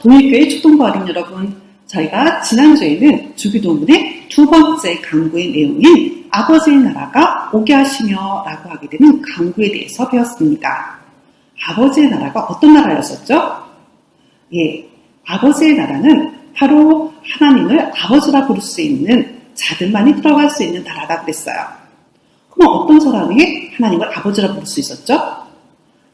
동일교회 초등부 어린 여러분, 저희가 지난주에는 주기도문의 두 번째 강구의 내용인 아버지의 나라가 오게 하시며 라고 하게 되는 강구에 대해서 배웠습니다. 아버지의 나라가 어떤 나라였었죠? 예, 아버지의 나라는 바로 하나님을 아버지라 부를 수 있는 자들만이 들어갈 수 있는 나라라 그랬어요. 그럼 어떤 사람이 하나님을 아버지라 부를 수 있었죠?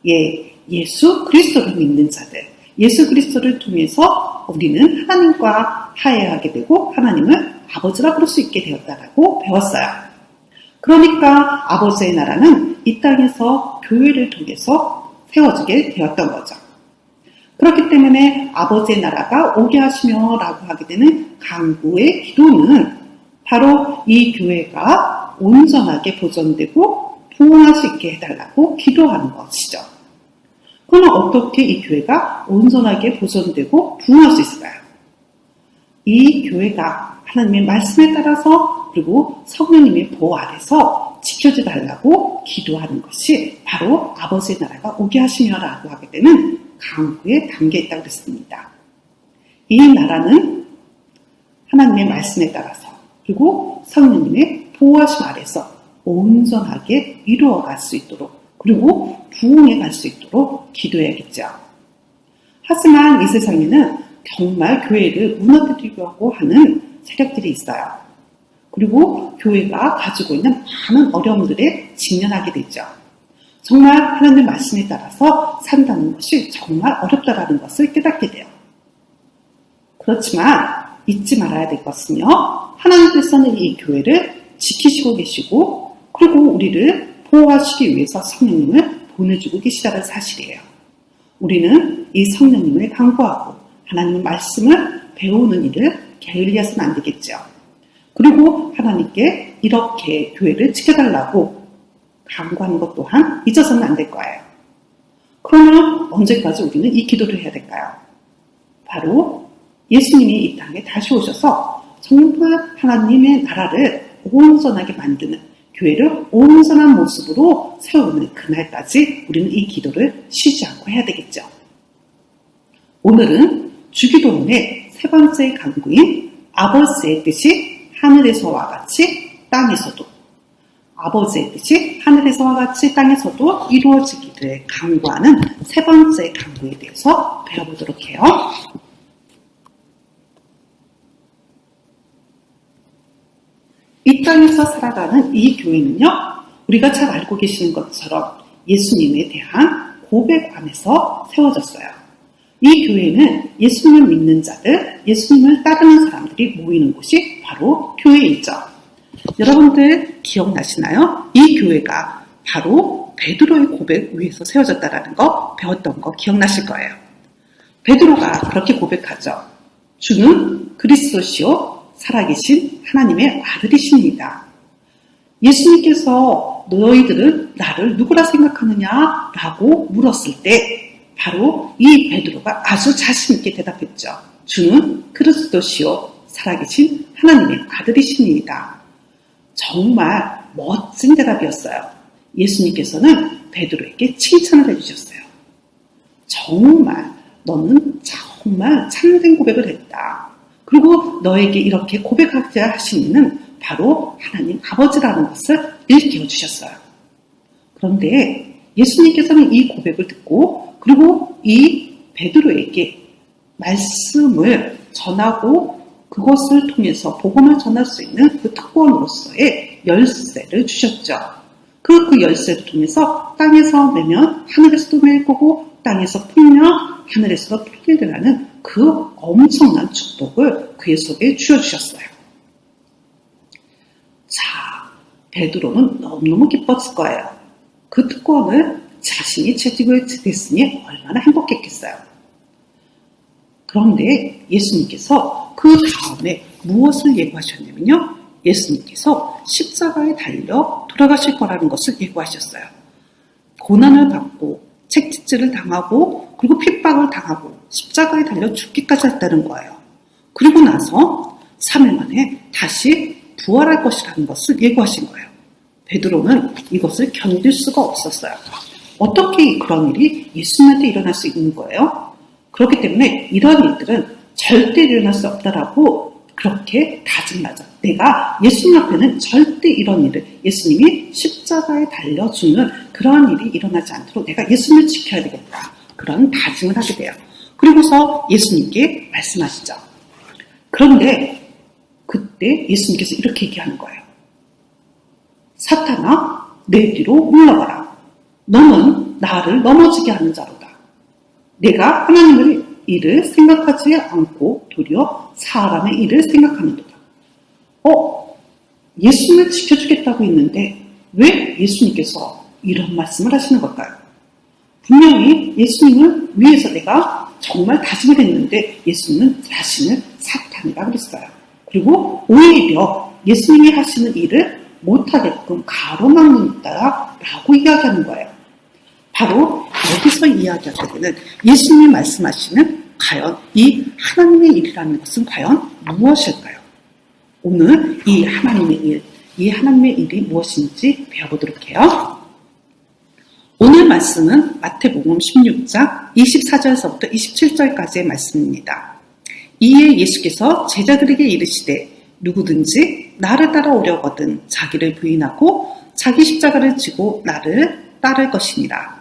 예, 예수 그리스도를 믿는 자들. 예수 그리스도를 통해서 우리는 하나님과 화해하게 되고 하나님을 아버지라 부를 수 있게 되었다라고 배웠어요. 그러니까 아버지의 나라는 이 땅에서 교회를 통해서 세워지게 되었던 거죠. 그렇기 때문에 아버지의 나라가 오게 하시며 라고 하게 되는 강구의 기도는 바로 이 교회가 온전하게 보존되고 부흥할 수 있게 해달라고 기도하는 것이죠. 그러면 어떻게 이 교회가 온전하게 보존되고 부흥할 수 있을까요? 이 교회가 하나님의 말씀에 따라서 그리고 성령님의 보호 아래서 지켜져 달라고 기도하는 것이 바로 아버지의 나라가 오게 하시며 라고 하게 되는 강구에 담겨 있다고 그랬습니다. 이 나라는 하나님의 말씀에 따라서 그리고 성령님의 보호하심 아래서 온전하게 이루어갈 수 있도록 그리고 부흥해 갈 수 있도록 기도해야겠죠. 하지만 이 세상에는 정말 교회를 무너뜨리려고 하는 세력들이 있어요. 그리고 교회가 가지고 있는 많은 어려움들에 직면하게 되죠. 정말 하나님의 말씀에 따라서 산다는 것이 정말 어렵다라는 것을 깨닫게 돼요. 그렇지만 잊지 말아야 될 것은요. 하나님께서는 이 교회를 지키시고 계시고 그리고 우리를 보호하시기 위해서 성령님을 보내주고 계시다는 사실이에요. 우리는 이 성령님을 강구하고 하나님의 말씀을 배우는 일을 게을리해서는 안 되겠죠. 그리고 하나님께 이렇게 교회를 지켜달라고 강구하는 것 또한 잊어서는 안 될 거예요. 그러면 언제까지 우리는 이 기도를 해야 될까요? 바로 예수님이 이 땅에 다시 오셔서 정말 하나님의 나라를 온전하게 만드는 교회를 온전한 모습으로 세우는 그날까지 우리는 이 기도를 쉬지 않고 해야 되겠죠. 오늘은 주기도문의 세 번째 강구인 아버지의 뜻이 하늘에서와 같이 땅에서도 아버지의 뜻이 하늘에서와 같이 땅에서도 이루어지기를 강구하는 세 번째 강구에 대해서 배워보도록 해요. 이 땅에서 살아가는 이 교회는요, 우리가 잘 알고 계시는 것처럼 예수님에 대한 고백 안에서 세워졌어요. 이 교회는 예수님을 믿는 자들, 예수님을 따르는 사람들이 모이는 곳이 바로 교회이죠. 여러분들 기억나시나요? 이 교회가 바로 베드로의 고백 위에서 세워졌다라는 거 배웠던 거 기억나실 거예요. 베드로가 그렇게 고백하죠. 주는 그리스도시요 살아계신 하나님의 아들이십니다. 예수님께서 너희들은 나를 누구라 생각하느냐? 라고 물었을 때 바로 이 베드로가 아주 자신 있게 대답했죠. 주는 그리스도시요 살아계신 하나님의 아들이십니다. 정말 멋진 대답이었어요. 예수님께서는 베드로에게 칭찬을 해주셨어요. 정말 너는 정말 참된 고백을 했다. 그리고 너에게 이렇게 고백하게 하신 이는 바로 하나님 아버지라는 것을 일깨워 주셨어요. 그런데 예수님께서는 이 고백을 듣고 그리고 이 베드로에게 말씀을 전하고 그것을 통해서 복음을 전할 수 있는 그 특권으로서의 열쇠를 주셨죠. 그 열쇠를 통해서 땅에서 매면 하늘에서도 매일 거고 땅에서 풀면 하늘에서도 풀리라는 그 엄청난 축복을 그의 속에 주어주셨어요. 자, 베드로는 너무너무 기뻤을 거예요. 그 특권을 자신이 채지고 됐으니 얼마나 행복했겠어요. 그런데 예수님께서 그 다음에 무엇을 예고하셨냐면요. 예수님께서 십자가에 달려 돌아가실 거라는 것을 예고하셨어요. 고난을 받고 책짓질을 당하고 그리고 핍박을 당하고 십자가에 달려 죽기까지 했다는 거예요. 그리고 나서 3일 만에 다시 부활할 것이라는 것을 예고하신 거예요. 베드로는 이것을 견딜 수가 없었어요. 어떻게 그런 일이 예수님한테 일어날 수 있는 거예요? 그렇기 때문에 이런 일들은 절대 일어날 수 없다라고 그렇게 다짐하죠. 내가 예수님 앞에는 절대 이런 일을, 예수님이 십자가에 달려 죽는 그런 일이 일어나지 않도록 내가 예수님을 지켜야 되겠다. 그런 다짐을 하게 돼요. 그리고서 예수님께 말씀하시죠. 그런데 그때 예수님께서 이렇게 얘기하는 거예요. 사탄아, 내 뒤로 물러가라. 너는 나를 넘어지게 하는 자로다. 내가 하나님의 일을 생각하지 않고 도리어 사람의 일을 생각하는도다. 예수님을 지켜주겠다고 했는데 왜 예수님께서 이런 말씀을 하시는 걸까요? 분명히 예수님을 위해서 내가 정말 다짐을 했는데 예수님은 자신을 사탄이라고 그랬어요. 그리고 오히려 예수님이 하시는 일을 못하게끔 가로막는 자라고 이야기하는 거예요. 바로 여기서 이야기할 때는 예수님이 말씀하시는 과연 이 하나님의 일이라는 것은 과연 무엇일까요? 오늘 이 하나님의 일이 무엇인지 배워보도록 해요. 오늘 말씀은 마태복음 16장 24절에서부터 27절까지의 말씀입니다. 이에 예수께서 제자들에게 이르시되 누구든지 나를 따라오려거든 자기를 부인하고 자기 십자가를 지고 나를 따를 것이니라.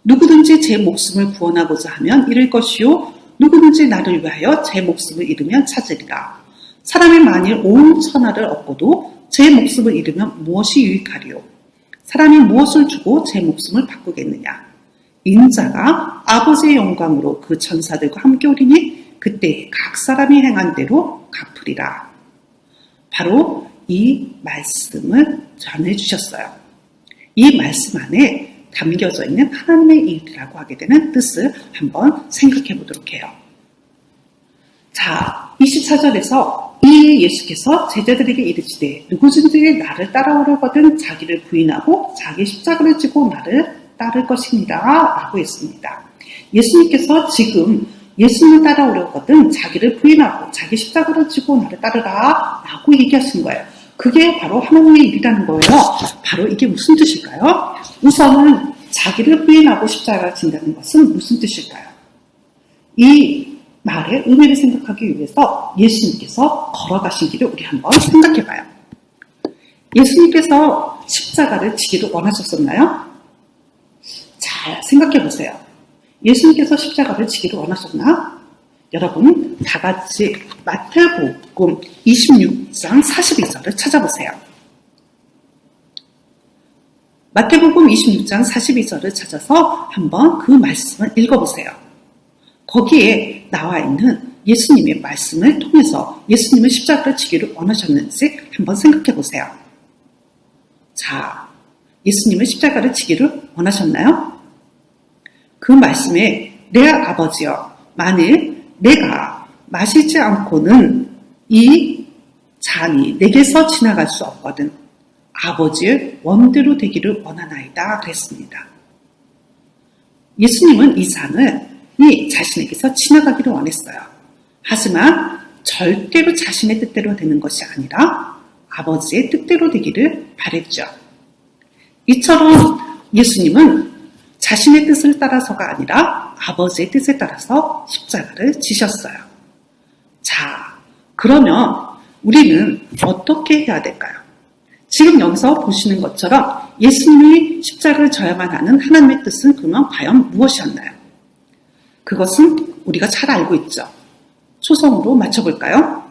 누구든지 제 목숨을 구원하고자 하면 잃을 것이요 누구든지 나를 위하여 제 목숨을 잃으면 찾으리라. 사람이 만일 온 천하를 얻고도 제 목숨을 잃으면 무엇이 유익하리요? 사람이 무엇을 주고 제 목숨을 바꾸겠느냐? 인자가 아버지의 영광으로 그 천사들과 함께 오리니 그때 각 사람이 행한 대로 갚으리라. 바로 이 말씀을 전해주셨어요. 이 말씀 안에 담겨져 있는 하나님의 일이라고 하게 되는 뜻을 한번 생각해 보도록 해요. 자, 24절에서 이 예수께서 제자들에게 이르시되 누구든지 나를 따라오려거든 자기를 부인하고 자기 십자가를 지고 나를 따를 것입니다 라고 했습니다. 예수님께서 지금 예수님을 따라오려거든 자기를 부인하고 자기 십자가를 지고 나를 따르라 라고 얘기하신 거예요. 그게 바로 하나님의 일이라는 거예요. 바로 이게 무슨 뜻일까요? 우선은 자기를 부인하고 십자가를 진다는 것은 무슨 뜻일까요? 이 말의 의미를 생각하기 위해서 예수님께서 걸어가신 길을 우리 한번 생각해봐요. 예수님께서 십자가를 지기를 원하셨었나요? 잘 생각해보세요. 예수님께서 십자가를 지기를 원하셨나? 여러분 다 같이 마태복음 26장 42절을 찾아보세요. 마태복음 26장 42절을 찾아서 한번 그 말씀을 읽어보세요. 거기에 나와 있는 예수님의 말씀을 통해서 예수님은 십자가를 지기를 원하셨는지 한번 생각해 보세요. 자, 예수님은 십자가를 지기를 원하셨나요? 그 말씀에 내 아버지여 만일 내가 마시지 않고는 이 잔이 내게서 지나갈 수 없거든 아버지의 원대로 되기를 원하나이다 그랬습니다. 예수님은 이 잔을 자신에게서 지나가기를 원했어요. 하지만 절대로 자신의 뜻대로 되는 것이 아니라 아버지의 뜻대로 되기를 바랬죠. 이처럼 예수님은 자신의 뜻을 따라서가 아니라 아버지의 뜻에 따라서 십자가를 지셨어요. 자, 그러면 우리는 어떻게 해야 될까요? 지금 여기서 보시는 것처럼 예수님이 십자가를 져야만 하는 하나님의 뜻은 그러면 과연 무엇이었나요? 그것은 우리가 잘 알고 있죠. 초성으로 맞춰볼까요?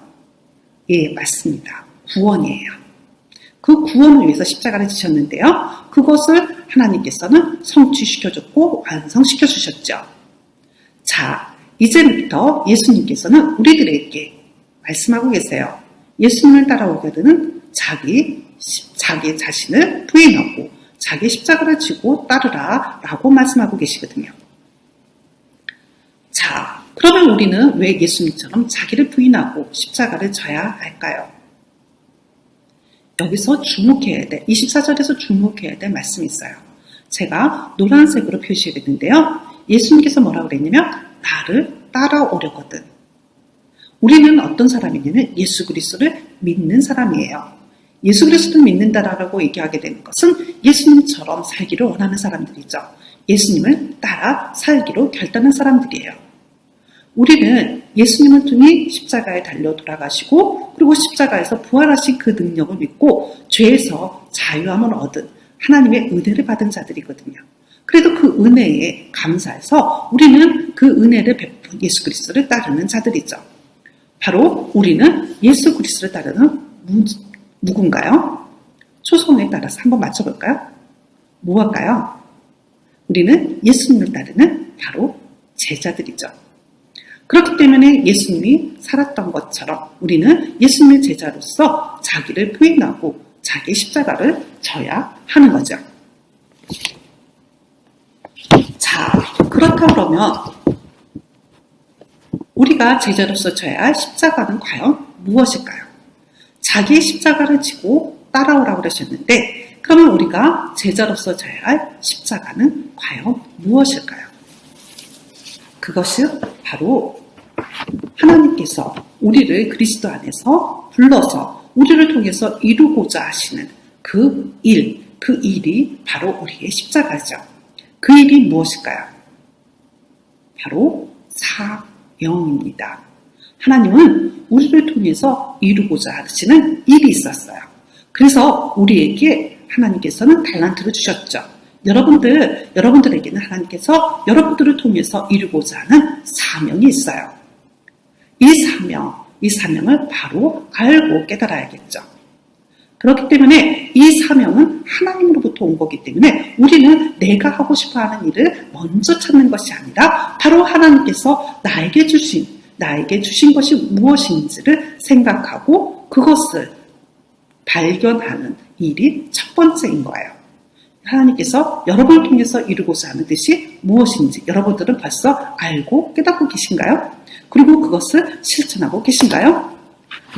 예, 맞습니다. 구원이에요. 그 구원을 위해서 십자가를 지셨는데요. 그것을 하나님께서는 성취시켜줬고 완성시켜주셨죠. 자, 이제부터 예수님께서는 우리들에게 말씀하고 계세요. 예수님을 따라오게 되는 자기 자신을 부인하고 자기 십자가를 지고 따르라 라고 말씀하고 계시거든요. 자, 그러면 우리는 왜 예수님처럼 자기를 부인하고 십자가를 져야 할까요? 여기서 주목해야 돼. 24절에서 주목해야 될 말씀이 있어요. 제가 노란색으로 표시했는데요. 예수님께서 뭐라고 그랬냐면 나를 따라오려거든. 우리는 어떤 사람이냐면 예수 그리스도를 믿는 사람이에요. 예수 그리스도를 믿는다라고 얘기하게 되는 것은 예수님처럼 살기를 원하는 사람들이죠. 예수님을 따라 살기로 결단한 사람들이에요. 우리는 예수님을 통해 십자가에 달려 돌아가시고 그리고 십자가에서 부활하신 그 능력을 믿고 죄에서 자유함을 얻은 하나님의 은혜를 받은 자들이거든요. 그래도 그 은혜에 감사해서 우리는 그 은혜를 베푼 예수 그리스도를 따르는 자들이죠. 바로 우리는 예수 그리스도를 따르는 누군가요? 초성에 따라서 한번 맞춰볼까요? 무엇일까요? 우리는 예수님을 따르는 바로 제자들이죠. 그렇기 때문에 예수님이 살았던 것처럼 우리는 예수님의 제자로서 자기를 부인하고 자기 십자가를 져야 하는 거죠. 자, 그렇다 그러면 우리가 제자로서 져야 할 십자가는 과연 무엇일까요? 자기의 십자가를 지고 따라오라고 그러셨는데 그러면 우리가 제자로서 져야 할 십자가는 과연 무엇일까요? 그것은 바로 하나님께서 우리를 그리스도 안에서 불러서 우리를 통해서 이루고자 하시는 그 일이 바로 우리의 십자가죠. 그 일이 무엇일까요? 바로 사명입니다. 하나님은 우리를 통해서 이루고자 하시는 일이 있었어요. 그래서 우리에게 하나님께서는 달란트를 주셨죠. 여러분들에게는 하나님께서 여러분들을 통해서 이루고자 하는 사명이 있어요. 이 사명을 바로 알고 깨달아야겠죠. 그렇기 때문에 이 사명은 하나님으로부터 온 거기 때문에 우리는 내가 하고 싶어 하는 일을 먼저 찾는 것이 아니라 바로 하나님께서 나에게 주신 것이 무엇인지를 생각하고 그것을 발견하는 일이 첫 번째인 거예요. 하나님께서 여러분을 통해서 이루고자 하는 뜻이 무엇인지 여러분들은 벌써 알고 깨닫고 계신가요? 그리고 그것을 실천하고 계신가요?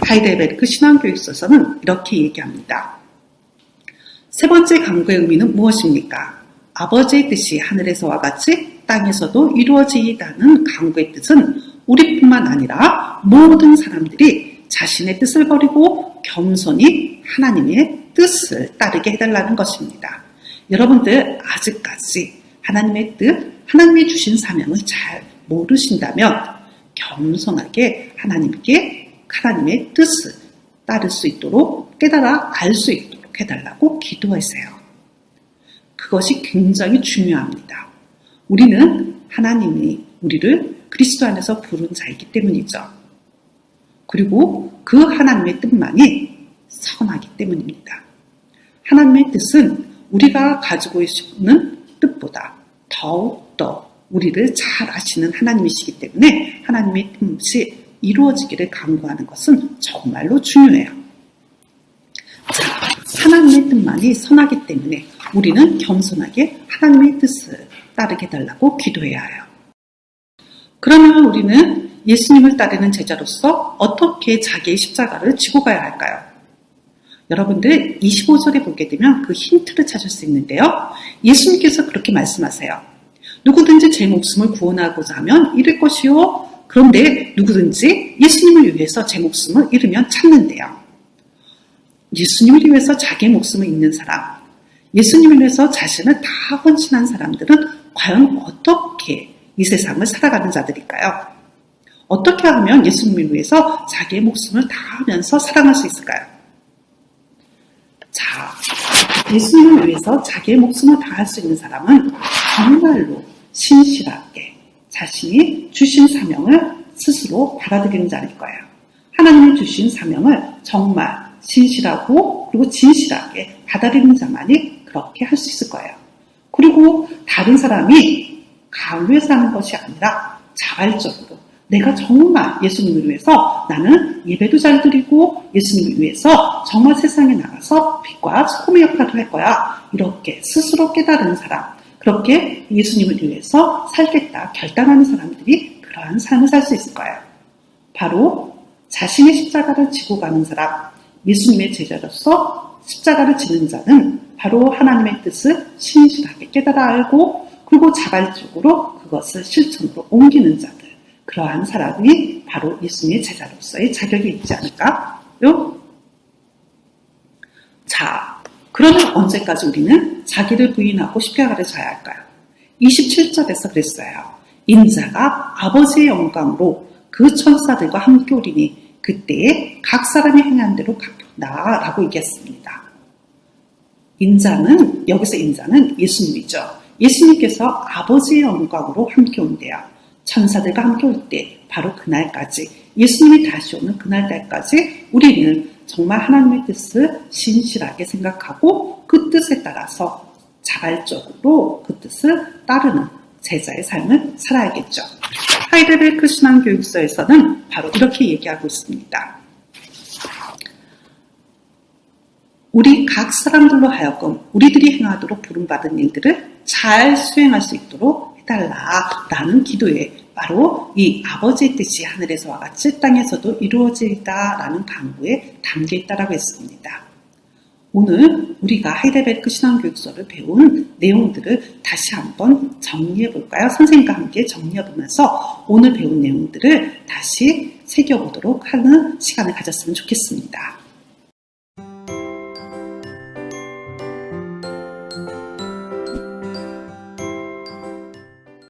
하이델베르크 신앙교육서에서는 이렇게 얘기합니다. 세 번째 간구의 의미는 무엇입니까? 아버지의 뜻이 하늘에서와 같이 땅에서도 이루어지다는 간구의 뜻은 우리뿐만 아니라 모든 사람들이 자신의 뜻을 버리고 겸손히 하나님의 뜻을 따르게 해달라는 것입니다. 여러분들 아직까지 하나님의 뜻, 하나님이 주신 사명을 잘 모르신다면 겸손하게 하나님의 뜻을 따를 수 있도록 깨달아 알 수 있도록 해달라고 기도하세요. 그것이 굉장히 중요합니다. 우리는 하나님이 우리를 그리스도 안에서 부른 자이기 때문이죠. 그리고 그 하나님의 뜻만이 선하기 때문입니다. 하나님의 뜻은 우리가 가지고 있는 뜻보다 더욱더 우리를 잘 아시는 하나님이시기 때문에 하나님의 뜻이 이루어지기를 간구하는 것은 정말로 중요해요. 자, 하나님의 뜻만이 선하기 때문에 우리는 겸손하게 하나님의 뜻을 따르게 해달라고 기도해야 해요. 그러면 우리는 예수님을 따르는 제자로서 어떻게 자기의 십자가를 지고 가야 할까요? 여러분들 25절에 보게 되면 그 힌트를 찾을 수 있는데요. 예수님께서 그렇게 말씀하세요. 누구든지 제 목숨을 구원하고자 하면 잃을 것이요. 그런데 누구든지 예수님을 위해서 제 목숨을 잃으면 찾는데요. 예수님을 위해서 자기의 목숨을 잃는 사람, 예수님을 위해서 자신을 다 헌신한 사람들은 과연 어떻게 이 세상을 살아가는 자들일까요? 어떻게 하면 예수님을 위해서 자기의 목숨을 다하면서 사랑할 수 있을까요? 자, 예수님을 위해서 자기의 목숨을 다할 수 있는 사람은 정말로 신실하게 자신이 주신 사명을 스스로 받아들이는 자일 거예요. 하나님이 주신 사명을 정말 신실하고 그리고 진실하게 받아들이는 자만이 그렇게 할 수 있을 거예요. 그리고 다른 사람이 강요해서 하는 것이 아니라 자발적으로 내가 정말 예수님을 위해서 나는 예배도 잘 드리고 예수님을 위해서 정말 세상에 나가서 빛과 소금의 역할을 할 거야. 이렇게 스스로 깨달은 사람, 그렇게 예수님을 위해서 살겠다 결단하는 사람들이 그러한 삶을 살 수 있을 거예요. 바로 자신의 십자가를 지고 가는 사람, 예수님의 제자로서 십자가를 지는 자는 바로 하나님의 뜻을 신실하게 깨달아 알고 그리고 자발적으로 그것을 실천으로 옮기는 자들, 그러한 사람이 바로 예수님의 제자로서의 자격이 있지 않을까요? 자, 그러면 언제까지 우리는 자기를 부인하고 십자가를 져야 할까요? 27절에서 그랬어요. 인자가 아버지의 영광으로 그 천사들과 함께 오리니 그때에 각 사람이 행한 대로 갚는다 라고 얘기했습니다. 여기서 인자는 예수님이죠. 예수님께서 아버지의 영광으로 함께 온대요. 천사들과 함께 올 때 바로 그날까지, 예수님이 다시 오는 그날까지 우리는 정말 하나님의 뜻을 신실하게 생각하고 그 뜻에 따라서 자발적으로 그 뜻을 따르는 제자의 삶을 살아야겠죠. 하이델베르크 신앙교육서에서는 바로 이렇게 얘기하고 있습니다. 우리 각 사람들로 하여금 우리들이 행하도록 부름받은 일들을 잘 수행할 수 있도록 해달라라는 기도에 바로 이 아버지의 뜻이 하늘에서와 같이 땅에서도 이루어지리다라는 간구에 담겨있다라고 했습니다. 오늘 우리가 하이델베르크 신앙교육서를 배운 내용들을 다시 한번 정리해볼까요? 선생님과 함께 정리해보면서 오늘 배운 내용들을 다시 새겨보도록 하는 시간을 가졌으면 좋겠습니다.